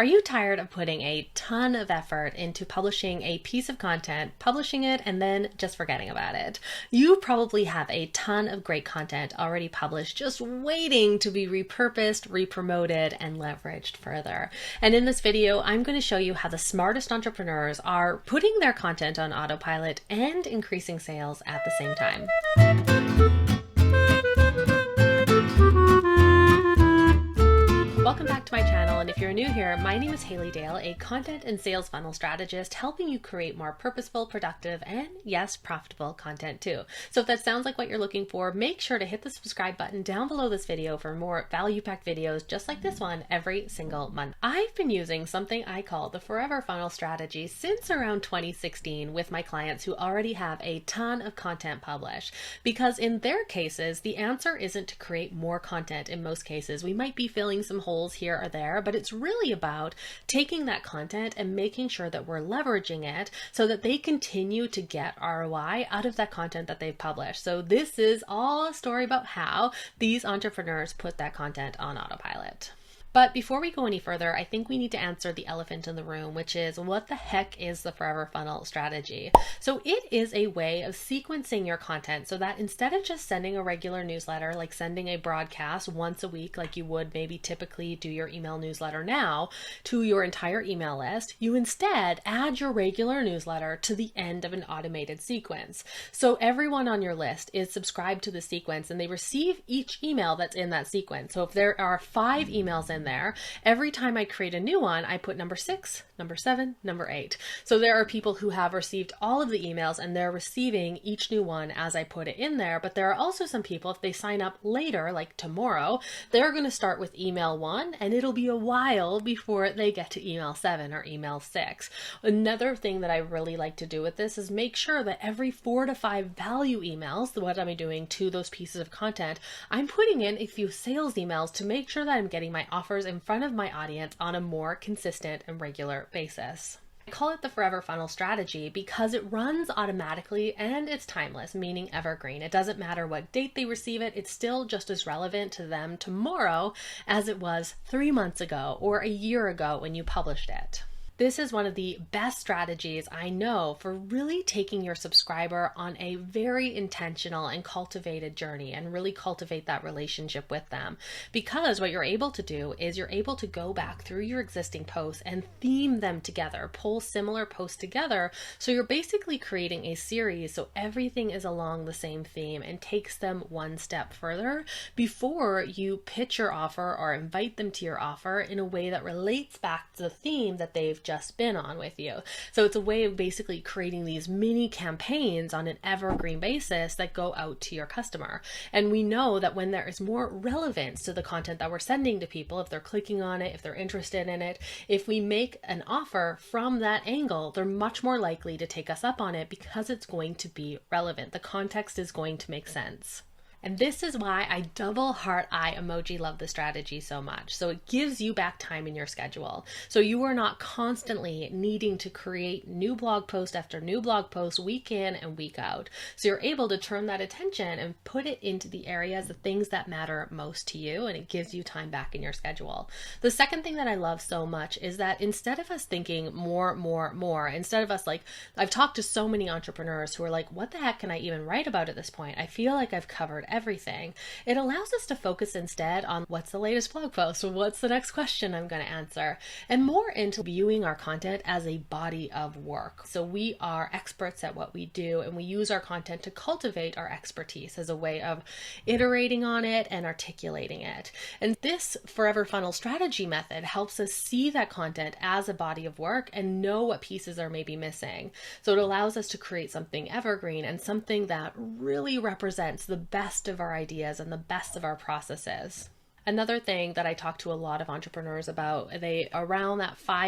Are you tired of putting a ton of effort into publishing a piece of content, publishing it, and then just forgetting about it? You probably have a ton of great content already published, just waiting to be repurposed, repromoted, and leveraged further. And in this video, I'm going to show you how the smartest entrepreneurs are putting their content on autopilot and increasing sales at the same time. Welcome back to my channel, and if you're new here, my name is Haley Dale, a content and sales funnel strategist, helping you create more purposeful, productive, and yes, profitable content too. So if that sounds like what you're looking for, make sure to hit the subscribe button down below this video for more value-packed videos just like this one every single month. I've been using something I call the forever funnel strategy since around 2016 with my clients who already have a ton of content published, because in their cases, the answer isn't to create more content. In most cases, we might be filling some holes here or there, but it's really about taking that content and making sure that we're leveraging it so that they continue to get ROI out of that content that they've published. So this is all a story about how these entrepreneurs put that content on autopilot. But before we go any further, I think we need to answer the elephant in the room, which is, what the heck is the forever funnel strategy? So it is a way of sequencing your content so that instead of just sending a regular newsletter, like sending a broadcast once a week, like you would maybe typically do your email newsletter now, to your entire email list, you instead add your regular newsletter to the end of an automated sequence. So everyone on your list is subscribed to the sequence and they receive each email that's in that sequence. So if there are 5 emails in there, every time I create a new one, I put number 6, number 7, number 8. So there are people who have received all of the emails and they're receiving each new one as I put it in there. But there are also some people, if they sign up later, like tomorrow, they're going to start with email 1 and it'll be a while before they get to email 7 or email 6. Another thing that I really like to do with this is make sure that every 4 to 5 value emails, what I'm doing to those pieces of content, I'm putting in a few sales emails to make sure that I'm getting my offers in front of my audience on a more consistent and regular basis. I call it the forever funnel strategy because it runs automatically and it's timeless, meaning evergreen. It doesn't matter what date they receive it, it's still just as relevant to them tomorrow as it was 3 months ago or a year ago when you published it. This is one of the best strategies I know for really taking your subscriber on a very intentional and cultivated journey and really cultivate that relationship with them. Because what you're able to do is you're able to go back through your existing posts and theme them together, pull similar posts together. So you're basically creating a series so everything is along the same theme and takes them one step further before you pitch your offer or invite them to your offer in a way that relates back to the theme that they've just been on with you. So it's a way of basically creating these mini campaigns on an evergreen basis that go out to your customer. And we know that when there is more relevance to the content that we're sending to people, if they're clicking on it, if they're interested in it, if we make an offer from that angle, they're much more likely to take us up on it because it's going to be relevant. The context is going to make sense. And this is why I double heart eye emoji love the strategy so much. So it gives you back time in your schedule. So you are not constantly needing to create new blog post after new blog post week in and week out. So you're able to turn that attention and put it into the areas, the things that matter most to you, and it gives you time back in your schedule. The second thing that I love so much is that instead of us thinking more, instead of us like, I've talked to so many entrepreneurs who are like, what the heck can I even write about at this point? I feel like I've covered everything. It allows us to focus instead on what's the latest blog post, or what's the next question I'm going to answer, and more into viewing our content as a body of work. So we are experts at what we do, and we use our content to cultivate our expertise as a way of iterating on it and articulating it. And this forever funnel strategy method helps us see that content as a body of work and know what pieces are maybe missing. So it allows us to create something evergreen and something that really represents the best of our ideas and the best of our processes. Another thing that I talk to a lot of entrepreneurs about, they around that 4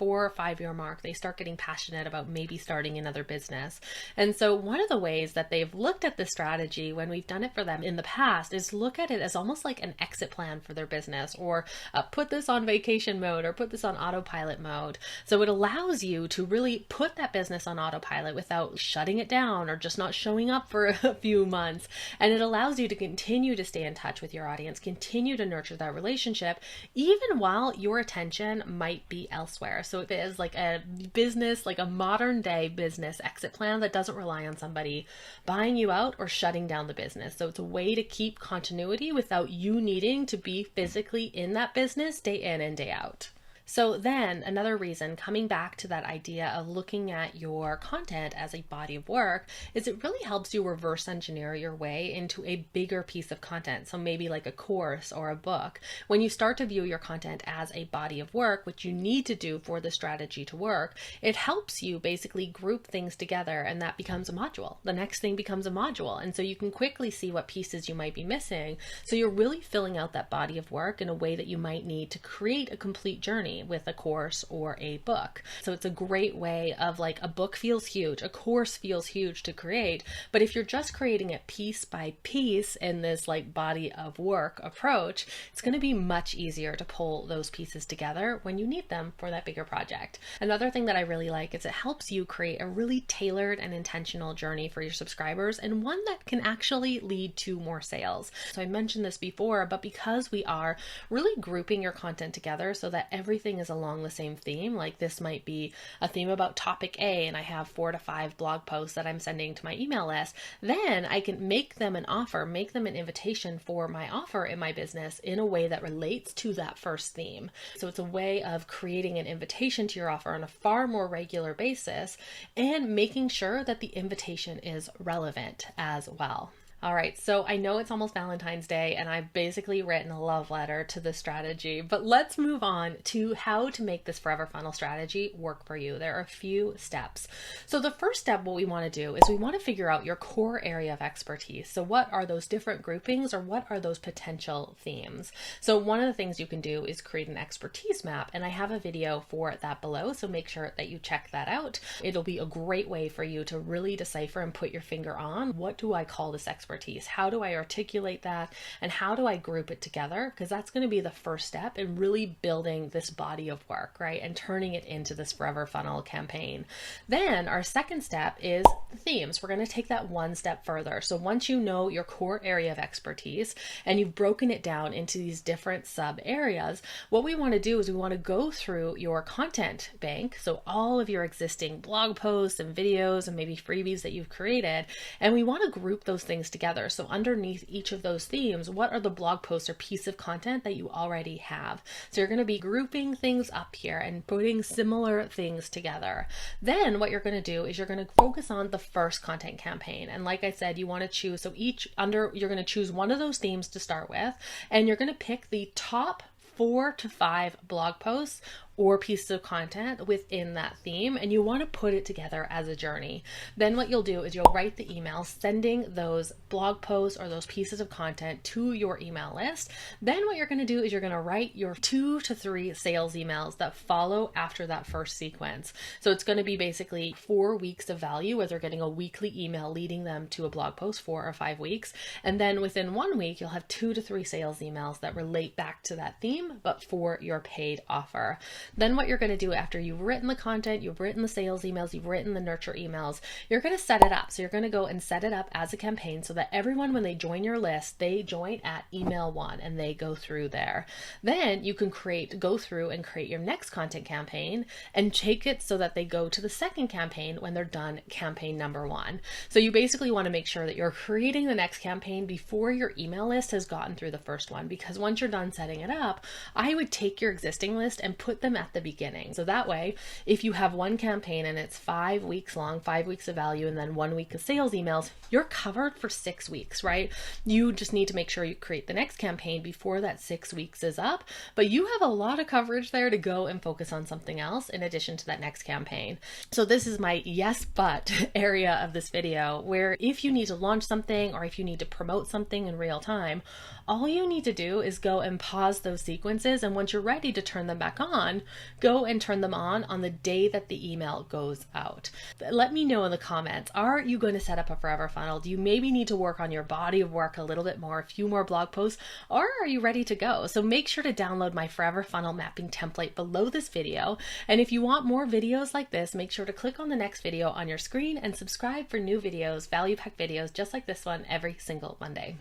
or 5 year mark, they start getting passionate about maybe starting another business. And so one of the ways that they've looked at this strategy when we've done it for them in the past is look at it as almost like an exit plan for their business, or put this on vacation mode or put this on autopilot mode. So it allows you to really put that business on autopilot without shutting it down or just not showing up for a few months. And it allows you to continue to stay in touch with your audience, continue continue to nurture that relationship, even while your attention might be elsewhere. So it is like a business, like a modern day business exit plan that doesn't rely on somebody buying you out or shutting down the business. So it's a way to keep continuity without you needing to be physically in that business day in and day out. So then another reason, coming back to that idea of looking at your content as a body of work, is it really helps you reverse engineer your way into a bigger piece of content. So maybe like a course or a book. When you start to view your content as a body of work, which you need to do for the strategy to work, it helps you basically group things together, and that becomes a module. The next thing becomes a module. And so you can quickly see what pieces you might be missing. So you're really filling out that body of work in a way that you might need to create a complete journey with a course or a book. So it's a great way of, like, a book feels huge, a course feels huge to create, but if you're just creating it piece by piece in this like body of work approach, it's going to be much easier to pull those pieces together when you need them for that bigger project. Another thing that I really like is it helps you create a really tailored and intentional journey for your subscribers, and one that can actually lead to more sales. So I mentioned this before, but because we are really grouping your content together so that everything is along the same theme, like this might be a theme about topic A, and I have 4 to 5 blog posts that I'm sending to my email list, then I can make them an offer, make them an invitation for my offer in my business in a way that relates to that first theme. So it's a way of creating an invitation to your offer on a far more regular basis and making sure that the invitation is relevant as well. All right, so I know it's almost Valentine's Day and I've basically written a love letter to this strategy, but let's move on to how to make this forever funnel strategy work for you. There are a few steps. So the first step, what we want to do is we want to figure out your core area of expertise. So what are those different groupings, or what are those potential themes? So one of the things you can do is create an expertise map, and I have a video for that below, so make sure that you check that out. It'll be a great way for you to really decipher and put your finger on, what do I call this expertise? How do I articulate that? And how do I group it together? Because that's going to be the first step in really building this body of work, right? And turning it into this forever funnel campaign. Then our second step is the themes. We're going to take that one step further. So once you know your core area of expertise and you've broken it down into these different sub areas, what we want to do is we want to go through your content bank. So all of your existing blog posts and videos and maybe freebies that you've created, and we want to group those things together. So underneath each of those themes, what are the blog posts or piece of content that you already have? So you're going to be grouping things up here and putting similar things together. Then what you're going to do is you're going to focus on the first content campaign. And like I said, you want to choose, so you're going to choose one of those themes to start with, and you're going to pick the top 4 to 5 blog posts or pieces of content within that theme, and you want to put it together as a journey. Then what you'll do is you'll write the email sending those blog posts or those pieces of content to your email list. Then what you're going to do is you're going to write your 2 to 3 sales emails that follow after that first sequence. So it's going to be basically 4 weeks of value, where they're getting a weekly email leading them to a blog post, 4 or 5 weeks. And then within 1 week, you'll have 2 to 3 sales emails that relate back to that theme, but for your paid offer. Then what you're going to do after you've written the content, you've written the sales emails, you've written the nurture emails, you're going to set it up. So you're going to go and set it up as a campaign so that everyone, when they join your list, they join at email 1 and they go through there. Then you can go through and create your next content campaign and take it so that they go to the second campaign when they're done campaign number 1. So you basically want to make sure that you're creating the next campaign before your email list has gotten through the first one, because once you're done setting it up, I would take your existing list and put them at the beginning. So that way, if you have one campaign and it's 5 weeks long, 5 weeks of value, and then 1 week of sales emails, you're covered for 6 weeks, right? You just need to make sure you create the next campaign before that 6 weeks is up, but you have a lot of coverage there to go and focus on something else in addition to that next campaign. So this is my yes, but area of this video, where if you need to launch something or if you need to promote something in real time, all you need to do is go and pause those sequences, and once you're ready to turn them back on, go and turn them on the day that the email goes out. Let me know in the comments, are you going to set up a forever funnel? Do you maybe need to work on your body of work a little bit more, a few more blog posts, or are you ready to go? So make sure to download my forever funnel mapping template below this video. And if you want more videos like this, make sure to click on the next video on your screen and subscribe for new videos, value pack videos just like this one every single Monday.